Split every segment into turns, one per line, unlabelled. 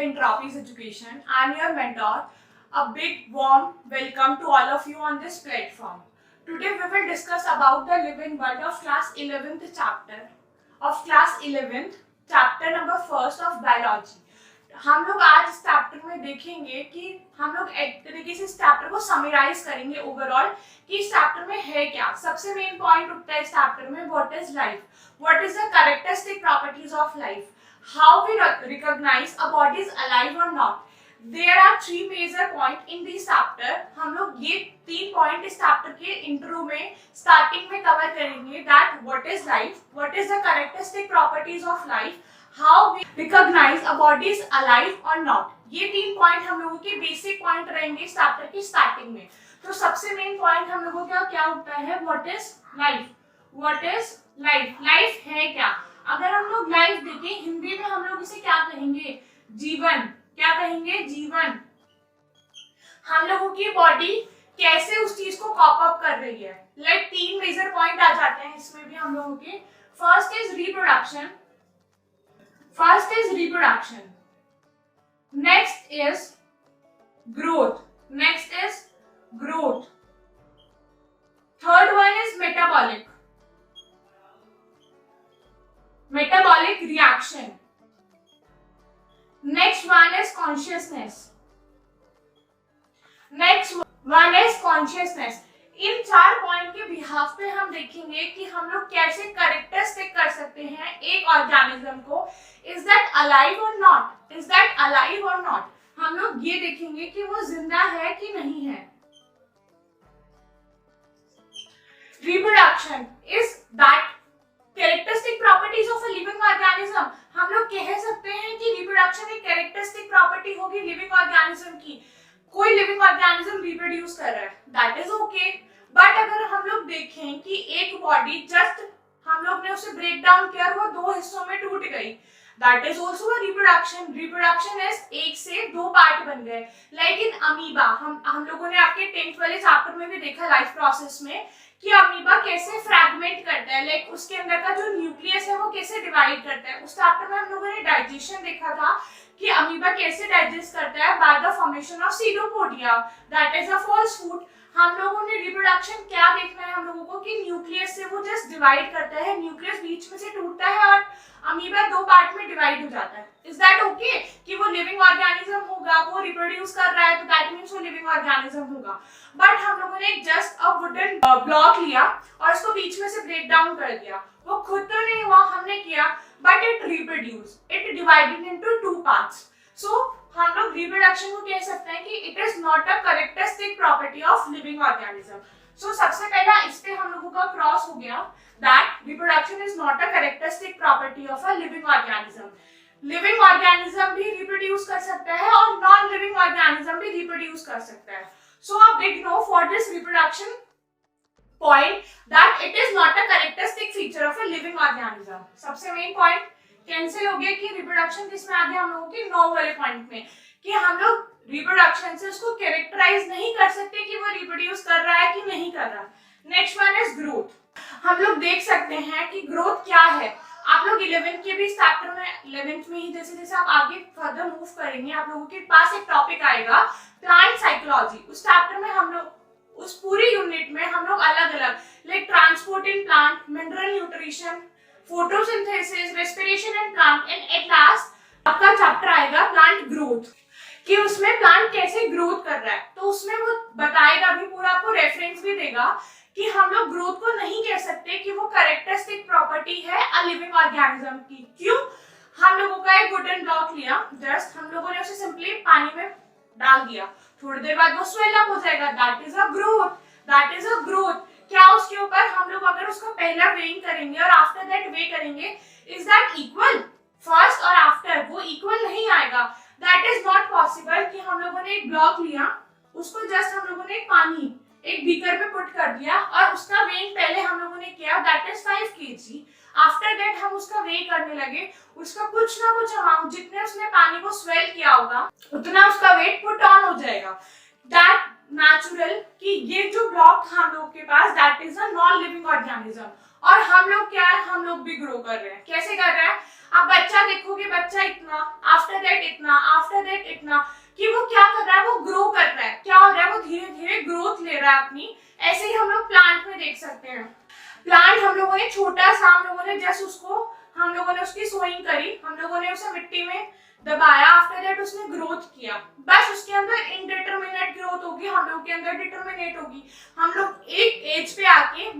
Entropy's Education. I'm your mentor. A big warm welcome to all of you on this platform. Today we will discuss about the living world of class 11th chapter number 1st of biology. हम लोग आज इस chapter में देखेंगे कि हम लोग एक तरीके से इस चैप्टर को समराइज करेंगे ओवरऑल कि इस चैप्टर में है क्या. सबसे मेन पॉइंट उठता है इस चैप्टर में what is life, what is the characteristic properties of life, how we recognize a body is alive और not. There are 3 major point in this chapter. हम लोग ये 3 पॉइंट इस चैप्टर के इंट्रो में स्टार्टिंग में कवर करेंगे. That what is life, what is the characteristic properties of life, how we recognize a body is alive or not. ये 3 point हम लोगों के बेसिक पॉइंट रहेंगे इस चैप्टर की स्टार्टिंग में. तो सबसे मेन पॉइंट हम लोगों का क्या होता है, what is life. What is life, life है क्या. अगर हम लोग लाइफ देखें हिंदी में हम लोग इसे क्या कहेंगे, जीवन. क्या कहेंगे, जीवन. हम लोगों की बॉडी कैसे उस चीज को कॉप अप कर रही है. लाइक 3 मेजर पॉइंट आ जाते हैं इसमें भी हम लोगों के. First is reproduction. Next is growth. Third one is metabolic reaction. Next one is consciousness. In 4 point के बिहाफ पे हम देखेंगे कि हम लोग कैसे कैरेक्टरिस्टिक कर सकते हैं एक ऑर्गेनिज्म को. इज दैट अलाइव और नॉट. हम लोग ये देखेंगे कि वो जिंदा है कि नहीं है. Reproduction is that characteristic properties of a living organism. हम लोग कह सकते हैं कि रिप्रोडक्शन एक कैरेक्टरिस्टिक प्रॉपर्टी होगी लिविंग ऑर्गेनिज्म की. कोई लिविंग ऑर्गेनिज्म रिप्रोड्यूस कर रहा है, दैट इज ओके. बट अगर हम लोग देखें कि एक बॉडी जस्ट हम लोग ने उसे ब्रेक डाउन किया और वो 2 हिस्सों में टूट गई, that is also a reproduction. Reproduction is 1 से 2 पार्ट बन गए. लाइक इन अमीबा, हम लोगों ने आपके 10th वाले चैप्टर में भी देखा लाइफ प्रोसेस में कि अमीबा कैसे फ्रैगमेंट करता है. लाइक उसके अंदर का जो न्यूक्लियस है वो कैसे डिवाइड करता है. उस चैप्टर में हम लोगों ने डाइजेशन देखा था कि अमीबा कैसे डाइजेस्ट करता है by the formation of pseudopodia. That is a false food. हम लोगों ने रिप्रोडक्शन क्या देखना है हम लोगों को कि न्यूक्लियस से वो जस्ट डिवाइड करता है, न्यूक्लियस बीच में से टूटता है और अमीबा 2 पार्ट में डिवाइड हो जाता है. इज दैट ओके कि वो लिविंग ऑर्गेनिज्म होगा, वो रिप्रोड्यूस कर रहा है तो दैट मींस वो लिविंग ऑर्गेनिज्म होगा. बट हम लोगों ने जस्ट अ वुडन ब्लॉक लिया और उसको बीच में से ब्रेक डाउन कर दिया. वो खुद तो नहीं हुआ, हमने किया, but it reproduce, it divided into 2 parts. So हम लोग रिप्रोडक्शन को कह सकते हैं कि it is not a characteristic property of living organism. So सबसे पहला इस पे हम लोगों का क्रॉस हो गया that reproduction is not a characteristic property of a living organism. Living organism भी रिप्रोड्यूस कर सकता है और नॉन लिविंग ऑर्गेनिज्म भी रिप्रोड्यूस कर सकता है. So a big no for this reproduction point that it is not a characteristic feature of a living organism. सबसे मेन पॉइंट कैंसिल हो गया कि रिप्रोडक्शन किसमें आ गया हम लोगों के 9 वाले पॉइंट में कि हम लोग रिप्रोडक्शन से उसको कैरेक्टराइज नहीं कर सकते कि वो रिप्रोड्यूस कर रहा है कि नहीं कर रहा. Next one is growth. हम लोग देख सकते हैं कि ग्रोथ क्या है. आप लोग 11th के भी चैप्टर में 11th में ही जैसे जैसे आप आगे फर्दर मूव करेंगे आप लोगों के पास एक टॉपिक आएगा प्लांट साइकोलॉजी. उस चैप्टर में हम लोग उस पूरी यूनिट में हम लोग अलग अलग like transport in plant, mineral nutrition, photosynthesis, respiration in plant and at last आपका चैप्टर आएगा प्लांट ग्रोथ कि उसमें प्लांट कैसे ग्रोथ कर रहा है. तो उसमें वो बताएगा भी पूरा, आपको रेफरेंस भी देगा कि हम लोग ग्रोथ को नहीं कह सकते कि वो कैरेक्टरिस्टिक प्रॉपर्टी है अ लिविंग ऑर्गेनिज्म की. क्यों, हम लोगों का एक वुडन ब्लॉक लिया, जस्ट हम लोगों ने उसे सिंपली पानी में डाल दिया, थोड़ी देर बाद वो स्वेल अप हो जाएगा, दैट इज अ ग्रोथ. क्या उसके ऊपर हम लोग अगर उसका पहला वेइंग करेंगे और आफ्टर दैट वे करेंगे, इज दैट इक्वल, फर्स्ट और आफ्टर वो इक्वल नहीं आएगा. दैट इज नॉट पॉसिबल कि हम लोगों ने एक ब्लॉक लिया, उसको जस्ट हम लोगों ने पानी एक बीकर पे पुट कर दिया और उसका वेइंग पहले हम लोगों ने किया that is 5 kg. After that हम उसका वे करने लगे, उसका कुछ ना कुछ अमाउंट जितने उसने पानी को स्वेल किया होगा उतना उसका वेट पुट ऑन हो जाएगा. दैट नेचुरल कि ये जो ब्लॉक हम लोग के पास that is a non living organism और हम लोग क्या है, हम लोग भी ग्रो कर रहे हैं। कैसे कर रहे हैं? आप बच्चा देखोगे, बच्चा इतना, आफ्टर दैट इतना, आफ्टर दैट इतना, कि वो क्या कर रहा है, वो ग्रो कर रहा है। क्या हो रहा है, वो धीरे धीरे ग्रोथ ले रहा है अपनी। ऐसे ही हम लोग प्लांट में देख सकते हैं। प्लांट हम लोगों ने छोटा सा, हम लोगों ने जस्ट उसको, हम लोगों ने उसकी सोइंग करी, हम लोगों ने उसे मिट्टी में दबाया, आफ्टर दैट उसने ग्रोथ किया। बस उसके अंदर इनडिटरमिनेट ग्रोथ होगी, हम लोग के अंदर डिटरमिनेट होगी। हम लोग एक एज पे आके,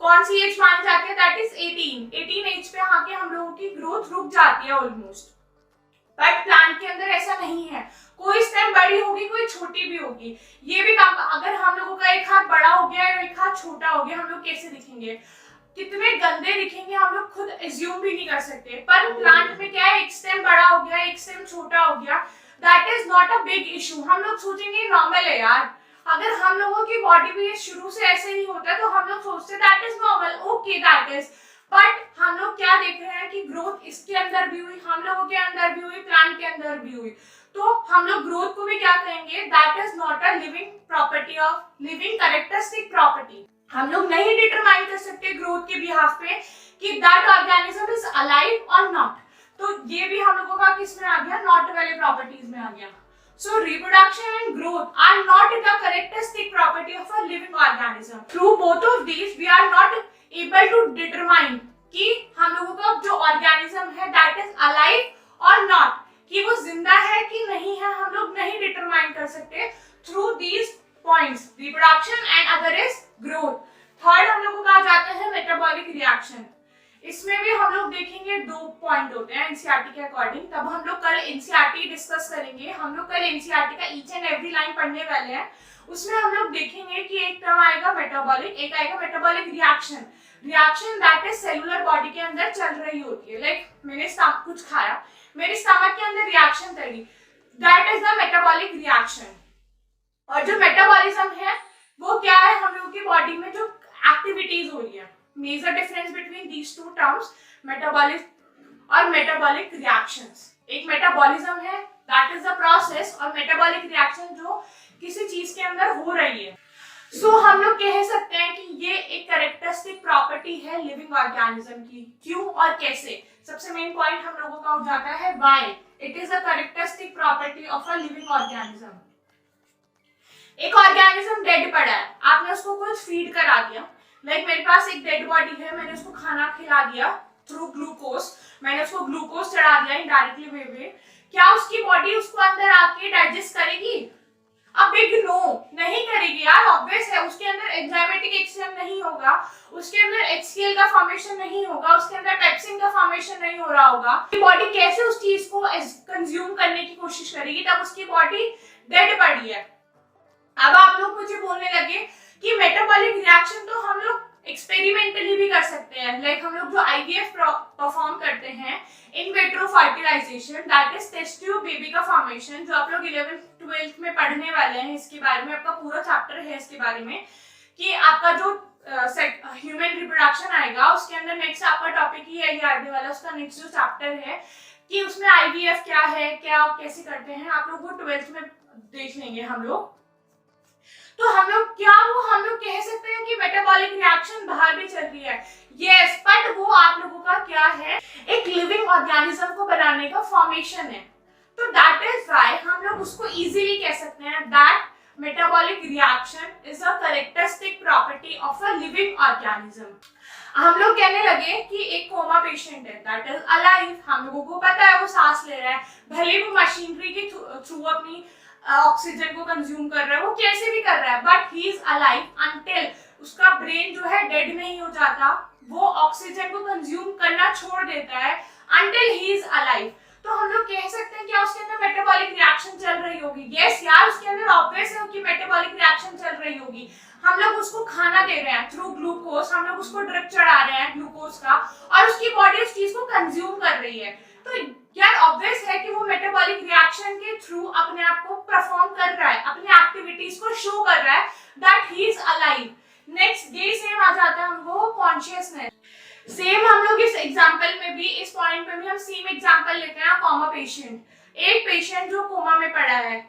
कौन सी एज मानी जाती है, दैट इज 18 एज पे आके हम लोगों की ग्रोथ रुक जाती है ऑलमोस्ट। बट प्लांट के अंदर ऐसा नहीं है, कोई स्टेम बड़ी होगी, कोई छोटी भी होगी। ये भी काम, अगर हम लोगों का एक हाथ बड़ा हो गया और एक हाथ छोटा हो गया, हम लोग कैसे दिखेंगे, कितने गंदे दिखेंगे, हम लोग खुद एज्यूम भी नहीं कर सकते। पर प्लांट में क्या है, एक स्टेम बड़ा हो गया, एक स्टेम छोटा हो गया, that is not a big issue. हम लोग सोचेंगे नॉर्मल है यार, अगर हम लोगों की बॉडी भी शुरू से ऐसे ही होता है तो हम लोग सोचते that is normal, okay that is. But हम लोग क्या देख रहे हैं कि ग्रोथ इसके अंदर भी हुई, हम लोगों के अंदर भी हुई, प्लांट के अंदर भी हुई। तो हम लोग ग्रोथ को भी क्या कहेंगे, that is not a living property of, living characteristic property. हम लोग नहीं डिटरमाइन कर सकते ग्रोथ के बिहाफ पे कि दैट ऑर्गेनिज्म इज अलाइव और नॉट। तो ये भी हम लोगों का किस में आ गया, नॉट वाले प्रॉपर्टीज में आ गया। So reproduction and growth are not the characteristic property of a living organism. Through both of these, we are not able to determine कि हम लोगों का जो organism है that is alive or not, कि वो जिंदा है कि नहीं है, हम लोग नहीं determine कर सकते through these points, reproduction and other is growth. Third हम लोगों का आ जाता है metabolic reaction. इसमें भी हम लोग देखेंगे 2 पॉइंट होते हैं एनसीईआरटी के अकॉर्डिंग। तब हम लोग कल एनसीईआरटी डिस्कस करेंगे, हम लोग कल एनसीईआरटी का ईच एंड एवरी लाइन पढ़ने वाले हैं। उसमें हम लोग देखेंगे कि एक टर्म आएगा मेटाबॉलिक, एक आएगा metabolic reaction. Reaction that is cellular body के अंदर चल रही होती है, लाइक मैंने कुछ खाया, मेरे स्टमक के अंदर रिएक्शन करी, that is the metabolic reaction. और जो मेटाबॉलिज्म है वो क्या है, हम लोगों की बॉडी में जो एक्टिविटीज हो रही है। Major difference between these two terms, metabolic और metabolic reactions। एक metabolism है, that is the process, और metabolic reaction जो किसी चीज के अंदर हो रही है। So हम लोग कह सकते हैं कि ये एक characteristic property है living organism की। क्यों और कैसे? सबसे मेन पॉइंट हम लोगों का हो जाता है why it is a characteristic property of a living organism। एक ऑर्गेनिज्म डेड पड़ा है, आपने उसको कुछ फीड करा दिया, लाइक मेरे पास एक डेड बॉडी है, मैंने उसको खाना खिला दिया थ्रू ग्लूकोज, मैंने उसको ग्लूकोज चढ़ा दिया इनडायरेक्टली वे में, क्या उसकी बॉडी उसको अंदर आके डाइजेस्ट करेगी? अब बिग नो, नहीं करेगी यार, ऑब्वियस है। उसके अंदर एंजाइमेटिक एक्सचेंज नहीं होगा, उसके अंदर HCl का फॉर्मेशन नहीं होगा, उसके अंदर पेप्सिन का फॉर्मेशन नहीं हो रहा होगा। बॉडी कैसे उस चीज को कंज्यूम करने की कोशिश करेगी? तब उसकी बॉडी डेड पड़ी है। अब आप लोग मुझे बोलने लगे कि मेटाबॉलिक रिएक्शन तो हम लोग एक्सपेरिमेंटली भी कर सकते हैं, लाइक हम लोग जो IVF परफॉर्म करते हैं, in vitro fertilisation, that is test tube baby का फॉर्मेशन, जो आप लोग 11th 12th में पढ़ने वाले हैं। इसके बारे में आपका पूरा चैप्टर है इसके बारे में, कि आपका जो ह्यूमन रिप्रोडक्शन आएगा उसके अंदर नेक्स्ट आपका टॉपिक ही है ये आने वाला, उसका नेक्स्ट जो चैप्टर है कि उसमें IVF क्या है, क्या कैसे करते हैं, आप लोग वो 12th में देख लेंगे हम लोग। तो हम लोग क्या, वो हम लोग कह सकते हैं कि मेटाबॉलिक रिएक्शन बाहर भी चल रही है, यस, बट वो आप लोगों का क्या है, एक लिविंग ऑर्गेनिज्म को बनाने का फॉर्मेशन है। तो दैट इज व्हाई हम लोग उसको इजीली कह सकते हैं that metabolic reaction is a characteristic property of a living organism. हम लोग कहने लगे कि एक कोमा पेशेंट है, दैट इज अलाइव, हम लोगों को पता है वो सांस ले रहा है, भले वो मशीनरी के थ्रू अपनी ऑक्सीजन को कंज्यूम कर रहा है, वो कैसे भी कर रहा है, but he is alive until उसका ब्रेन जो है डेड नहीं हो जाता, वो ऑक्सीजन को कंज्यूम करना छोड़ देता है, अंटिल ही इज अलाइव। तो हम लोग कह सकते हैं कि उसके अंदर मेटाबॉलिक रिएक्शन चल रही होगी, यस यार, उसके अंदर ऑब्वियस है कि मेटाबॉलिक रिएक्शन चल रही होगी। हम लोग उसको खाना दे रहे हैं थ्रू ग्लूकोज, हम लोग उसको ड्रिप चढ़ा रहे हैं ग्लूकोज का, और उसकी बॉडी उस चीज को कंज्यूम कर रही है। तो यार ऑब्वियस है कि वो मेटाबॉलिक रिएक्शन के थ्रू अपने आप को परफॉर्म कर रहा है, अपनी एक्टिविटीज को शो कर रहा है that he is alive. Next day same आ जाता है हमको कॉन्शियसनेस। सेम हम लोग इस एग्जांपल में भी, इस पॉइंट पे भी हम सेम एग्जांपल लेते हैं, कोमा पेशेंट, एक पेशेंट जो कोमा में पड़ा है।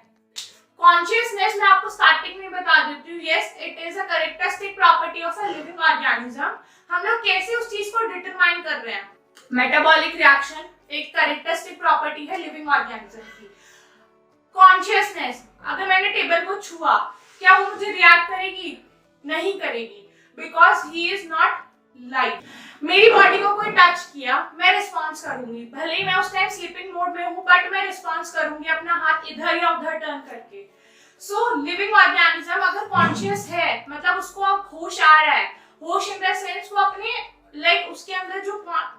कॉन्शियसनेस मैं आपको स्टार्टिंग में बता देती हूँ, yes it is a characteristic property of a living organism. हम लोग कैसे उस चीज को डिटरमाइन कर रहे हैं। मेटाबॉलिक रिएक्शन एक कैरेक्टरिस्टिक प्रॉपर्टी है लिविंग ऑर्गेनिज्म की। कॉन्शियसनेस, अगर मैंने टेबल को छुआ, क्या वो मुझे रिएक्ट करेगी? नहीं करेगी, because he is not live. मेरी बॉडी को कोई टच किया, मैं रिस्पॉन्स करूंगी, भले ही मैं उस टाइम स्लीपिंग मोड में हूँ, बट मैं रिस्पॉन्स करूंगी अपना हाथ इधर या उधर टर्न करके। सो लिविंग ऑर्गेनिज्म अगर कॉन्शियस है, मतलब उसको अब होश आ रहा है, होश इन द सेंस वो अपने लाइक उसके अंदर जो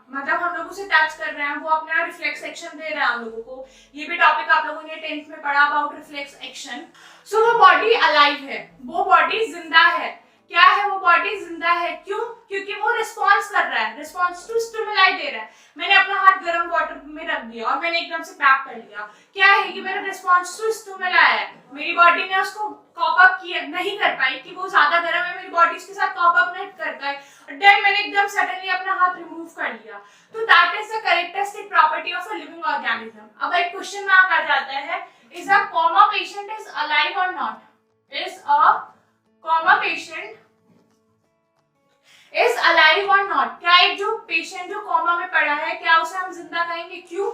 मतलब हम लोगों से टच कर रहे हैं, वो अपना रिफ्लेक्स एक्शन दे रहा है हम लोगों को। ये भी टॉपिक आप लोगों ने 10th में पढ़ा अबाउट रिफ्लेक्स एक्शन। सो वो बॉडी अलाइव है, वो बॉडी जिंदा है। क्या है? वो बॉडी जिंदा है। क्यों? क्योंकि वो रिस्पॉन्स कर रहा है, रिस्पॉन्स टू स्टिमुलाई दे रहा है। मैंने अपना हाथ गर्म वाटर में रख दिया और मैंने एकदम से पैक कर लिया, क्या है कि मेरा रिस्पॉन्स टू स्टिमुलाई है। मेरी बॉडी ने उसको कॉप अप किया, नहीं कर पाई कि वो ज्यादा गर्म है, मेरी बॉडी उसके साथ कॉप अप नहीं कर पाई, और देन मैंने एकदम सडनली अपना हाथ रिमूव कर लिया। तो that is the characteristic property of a living organism. अब एक क्वेश्चन मार्क आ जाता है, is a coma patient is alive और not? Is a coma patient is alive और नॉट? क्या एक जो पेशेंट जो कोमा में पड़ा है, क्या उसे हम जिंदा कहेंगे? क्यों?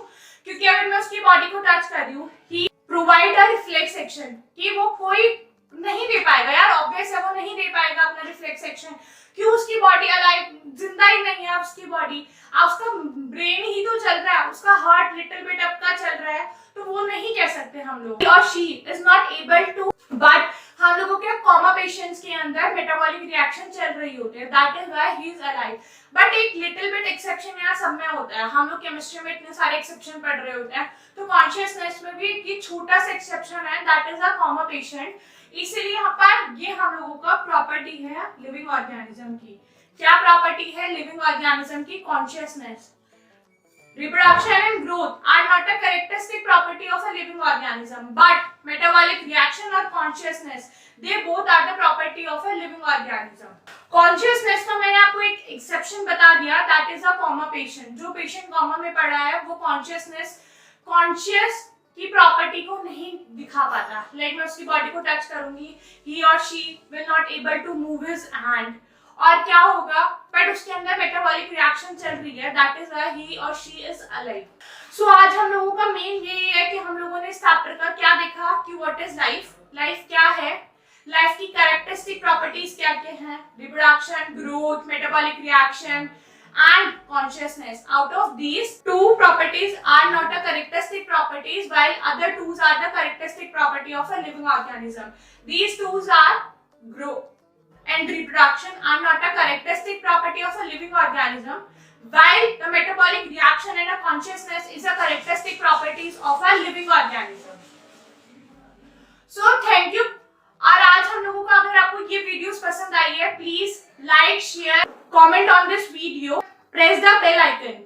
क्योंकि अगर मैं उसकी बॉडी को टच कर रही हूँ, ही प्रोवाइड अ रिफ्लेक्स एक्शन, कि वो कोई नहीं दे पाएगा यार, ऑब्वियस है वो नहीं दे पाएगा अपना रिफ्लेक्स एक्शन। क्यों? उसकी बॉडी अलाइव, जिंदा ही नहीं है उसकी बॉडी। उसका ब्रेन ही तो चल रहा है, उसका हार्ट लिटिल बिट अप का चल रहा है, तो वो नहीं कह सकते हम लोग। और she is not able to, but हम लोगों के कोमा पेशेंट्स के अंदर मेटाबॉलिक रिएक्शन चल रही होती है, that is why he is alive. But एक लिटिल बिट एक्सेप्शन यहाँ सब में होता है, हम लोग केमिस्ट्री में इतने सारे एक्सेप्शन पढ़ रहे होते हैं, तो कॉन्शियसनेस में भी एक छोटा सा एक्सेप्शन है, that is a coma patient. इसीलिए यहाँ पर ये हम लोगों का प्रॉपर्टी है लिविंग ऑर्गेनिज्म की। क्या प्रॉपर्टी है लिविंग ऑर्गेनिज्म की? Consciousness. Reproduction and growth are not a characteristic property of a living organism, but metabolic reaction or consciousness, they both are the property of a living organism. Consciousness का मैंने आपको एक exception बता दिया, that is a coma patient. जो patient coma में पड़ा है, वो conscious की प्रॉपर्टी को नहीं दिखा पाता। लाइक मैं उसकी बॉडी को टच करूंगी, he or she will not able to move his hand, और क्या होगा? बट उसके अंदर मेटाबॉलिक रिएक्शन चल रही है, दैट इज व्हाई ही और शी इज अलाइव। सो आज हम लोगों का मेन यही है कि हम लोगों ने इस चैप्टर का क्या देखा कि व्हाट इज लाइफ, लाइफ क्या है, लाइफ की कैरेक्टरिस्टिक प्रॉपर्टीज क्या क्या हैं, reproduction, growth, metabolic reaction and consciousness. Out of these two properties are not a characteristic properties, while other two are the characteristic property of a living organism. These two are growth and reproduction are not a characteristic property of a living organism, while the metabolic reaction and a consciousness is a characteristic properties of a living organism. So thank you. और आज हम लोगों का, अगर आपको ये videos पसंद आई है, please like, share, comment on this video, press the bell icon.